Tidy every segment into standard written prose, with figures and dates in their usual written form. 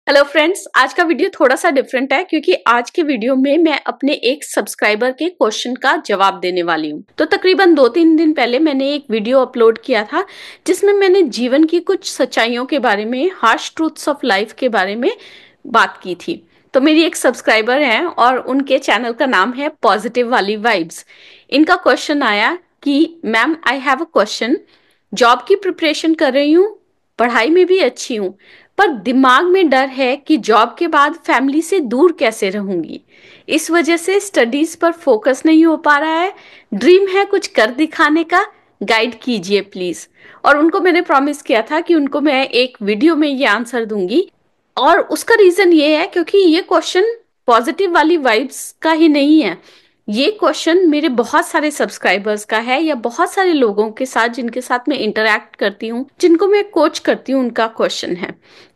Hello friends, आज का video थोड़ा सा डिफरेंट है क्योंकि आज के वीडियो में मैं अपने एक सब्सक्राइबर के क्वेश्चन का जवाब देने वाली हूँ। तो तकरीबन 2-3 दिन पहले मैंने एक वीडियो अपलोड किया था जिसमें मैंने जीवन की कुछ सच्चाइयों के बारे में, हार्श ट्रूथ्स ऑफ लाइफ के बारे में बात की थी। तो मेरी एक सब्सक्राइबर हैं और उनके चैनल का नाम है पॉजिटिव वाली वाइब्स। इनका क्वेश्चन आया कि ma'am I have a question, job की प्रिपरेशन कर रही हूँ, पढ़ाई में भी अच्छी हूँ, पर दिमाग में डर है कि जॉब के बाद फैमिली से दूर कैसे रहूंगी। इस वजह से स्टडीज पर फोकस नहीं हो पा रहा है। ड्रीम है कुछ कर दिखाने का, गाइड कीजिए प्लीज। और उनको मैंने प्रॉमिस किया था कि उनको मैं एक वीडियो में ये आंसर दूंगी। और उसका रीजन ये है क्योंकि ये क्वेश्चन पॉजिटिव वाली वाइब्स का ही नहीं है, ये क्वेश्चन मेरे बहुत सारे सब्सक्राइबर्स का है या बहुत सारे लोगों के साथ जिनके साथ मैं इंटरैक्ट करती हूँ, जिनको मैं कोच करती हूँ, उनका क्वेश्चन है।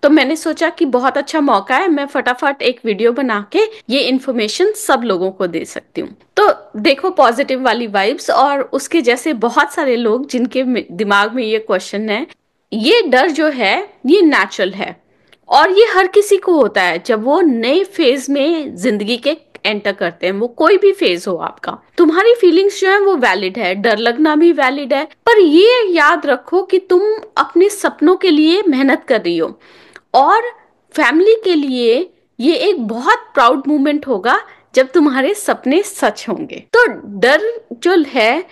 तो मैंने सोचा कि बहुत अच्छा मौका है, मैं फटाफट एक वीडियो बना के ये इन्फॉर्मेशन सब लोगों को दे सकती हूँ। तो देखो पॉजिटिव वाली वाइब्स और उसके जैसे बहुत सारे लोग जिनके दिमाग में ये क्वेश्चन है, ये डर जो है ये नेचुरल है और ये हर किसी को होता है जब वो नए फेज में जिंदगी के एंटर करते हैं। वो कोई भी फेज हो आपका, तुम्हारी फीलिंग्स जो है वो वैलिड है, डर लगना भी वैलिड है, पर ये याद रखो कि तुम अपने सपनों के लिए मेहनत कर रही हो और फैमिली के लिए ये एक बहुत प्राउड मोमेंट होगा जब तुम्हारे सपने सच होंगे। तो डर जो है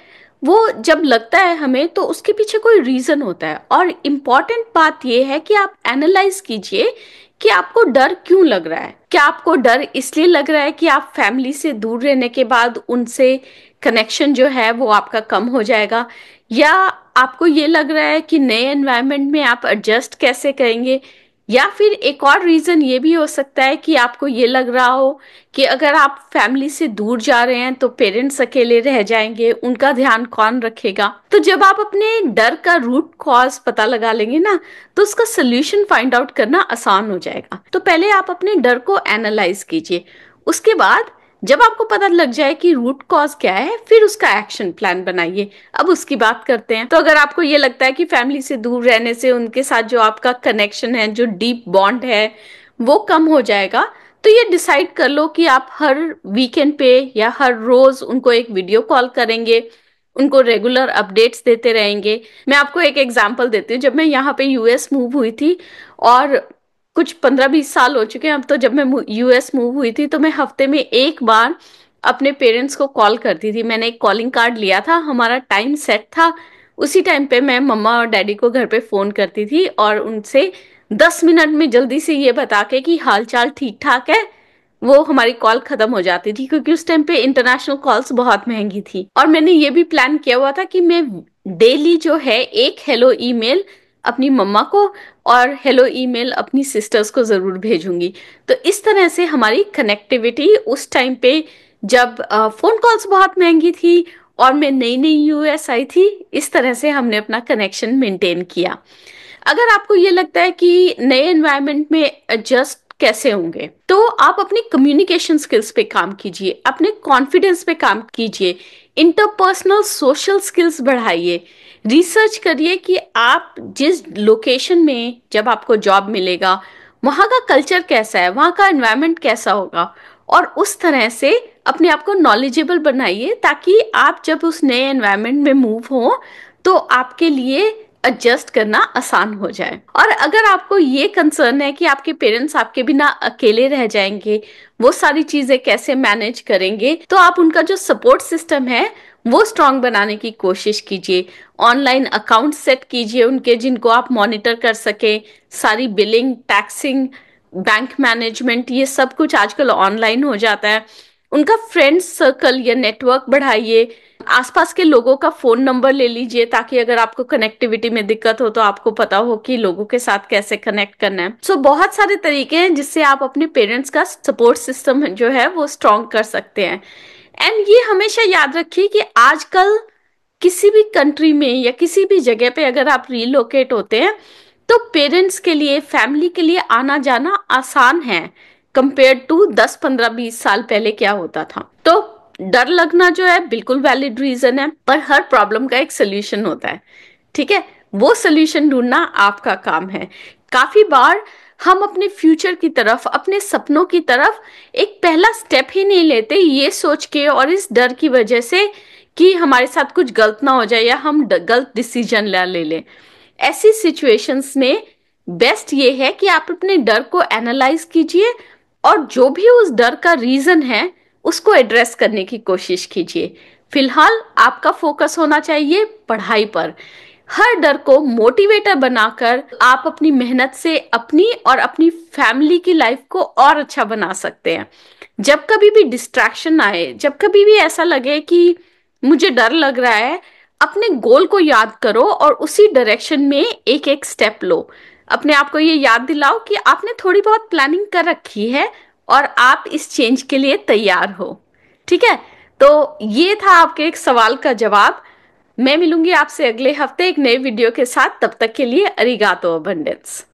वो जब लगता है हमें तो उसके पीछे कोई रीजन होता है और इम्पॉर्टेंट बात यह है कि आप एनालाइज कीजिए कि आपको डर क्यों लग रहा है। क्या आपको डर इसलिए लग रहा है कि आप फैमिली से दूर रहने के बाद उनसे कनेक्शन जो है वो आपका कम हो जाएगा, या आपको ये लग रहा है कि नए एनवायरनमेंट में आप एडजस्ट कैसे करेंगे, या फिर एक और रीजन ये भी हो सकता है कि आपको ये लग रहा हो कि अगर आप फैमिली से दूर जा रहे हैं तो पेरेंट्स अकेले रह जाएंगे, उनका ध्यान कौन रखेगा। तो जब आप अपने डर का रूट कॉज पता लगा लेंगे ना, तो उसका सोल्यूशन फाइंड आउट करना आसान हो जाएगा। तो पहले आप अपने डर को एनालाइज कीजिए, उसके बाद जब आपको पता लग जाए कि रूट कॉज क्या है, फिर उसका एक्शन प्लान बनाइए। अब उसकी बात करते हैं। तो अगर आपको ये लगता है कि फैमिली से दूर रहने से उनके साथ जो आपका कनेक्शन है, जो डीप बॉन्ड है, वो कम हो जाएगा, तो ये डिसाइड कर लो कि आप हर वीकेंड पे या हर रोज उनको एक वीडियो कॉल करेंगे, उनको रेगुलर अपडेट्स देते रहेंगे। मैं आपको एक एग्जांपल देती हूँ। जब मैं यहाँ पे यूएस मूव हुई थी और कुछ 15-20 साल हो चुके हैं अब, तो जब मैं यूएस मूव हुई थी तो मैं हफ्ते में एक बार अपने पेरेंट्स को कॉल करती थी। मैंने एक कॉलिंग कार्ड लिया था, हमारा टाइम सेट था, उसी टाइम पे मैं मम्मा और डैडी को घर पे फोन करती थी और उनसे 10 मिनट में जल्दी से ये बता के कि हाल चाल ठीक ठाक है, वो हमारी कॉल खत्म हो जाती थी। क्योंकि उस टाइम पे इंटरनेशनल कॉल्स बहुत महंगी थी और मैंने ये भी प्लान किया हुआ था कि मैं डेली जो है एक हेलो ईमेल अपनी मम्मा को और हेलो ईमेल अपनी सिस्टर्स को जरूर भेजूंगी। तो इस तरह से हमारी कनेक्टिविटी उस टाइम पे, जब फोन कॉल्स बहुत महंगी थी और मैं नई नई यूएस आई थी, इस तरह से हमने अपना कनेक्शन मेंटेन किया। अगर आपको ये लगता है कि नए एनवायरनमेंट में एडजस्ट कैसे होंगे, तो आप अपनी कम्युनिकेशन स्किल्स पे काम कीजिए, अपने कॉन्फिडेंस पे काम कीजिए, इंटरपर्सनल सोशल स्किल्स बढ़ाइए, रिसर्च करिए कि आप जिस लोकेशन में जब आपको जॉब मिलेगा वहाँ का कल्चर कैसा है, वहाँ का एनवायरनमेंट कैसा होगा, और उस तरह से अपने आप को नॉलेजेबल बनाइए ताकि आप जब उस नए एनवायरनमेंट में मूव हो तो आपके लिए एडजस्ट करना आसान हो जाए। और अगर आपको ये कंसर्न है कि आपके पेरेंट्स आपके बिना अकेले रह जाएंगे, वो सारी चीजें कैसे मैनेज करेंगे, तो आप उनका जो सपोर्ट सिस्टम है वो स्ट्रांग बनाने की कोशिश कीजिए। ऑनलाइन अकाउंट सेट कीजिए उनके, जिनको आप मॉनिटर कर सके। सारी बिलिंग, टैक्सिंग, बैंक मैनेजमेंट, ये सब कुछ आजकल ऑनलाइन हो जाता है। उनका फ्रेंड्स सर्कल या नेटवर्क बढ़ाइए। आसपास के लोगों का फोन नंबर ले लीजिए ताकि अगर आपको कनेक्टिविटी में दिक्कत हो तो आपको पता हो कि लोगों के साथ कैसे कनेक्ट करना है। सो बहुत सारे तरीके हैं जिससे आप अपने पेरेंट्स का सपोर्ट सिस्टम जो है वो स्ट्रॉन्ग कर सकते हैं। एंड ये हमेशा याद रखिए कि आजकल किसी भी कंट्री में या किसी भी जगह पे अगर आप रिलोकेट होते हैं तो पेरेंट्स के लिए, फैमिली के लिए आना जाना आसान है कंपेयर टू 10-15-20 साल पहले क्या होता था। तो डर लगना जो है बिल्कुल वैलिड रीजन है, पर हर प्रॉब्लम का एक सोल्यूशन होता है, ठीक है? वो सोल्यूशन ढूंढना आपका काम है। काफी बार हम अपने फ्यूचर की तरफ, अपने सपनों की तरफ एक पहला स्टेप ही नहीं लेते, ये सोच के और इस डर की वजह से कि हमारे साथ कुछ गलत ना हो जाए या हम गलत डिसीजन ले लें। ऐसी सिचुएशंस में बेस्ट ये है कि आप अपने डर को एनालाइज कीजिए और जो भी उस डर का रीजन है उसको एड्रेस करने की कोशिश कीजिए। फिलहाल आपका फोकस होना चाहिए पढ़ाई पर। हर डर को मोटिवेटर बनाकर आप अपनी मेहनत से अपनी और अपनी फैमिली की लाइफ को और अच्छा बना सकते हैं। जब कभी भी डिस्ट्रैक्शन आए, जब कभी भी ऐसा लगे कि मुझे डर लग रहा है, अपने गोल को याद करो और उसी डायरेक्शन में एक एक स्टेप लो। अपने आप को ये याद दिलाओ कि आपने थोड़ी बहुत प्लानिंग कर रखी है और आप इस चेंज के लिए तैयार हो। ठीक है, तो ये था आपके एक सवाल का जवाब। मैं मिलूंगी आपसे अगले हफ्ते एक नए वीडियो के साथ। तब तक के लिए अरिगातो अबंडेंस।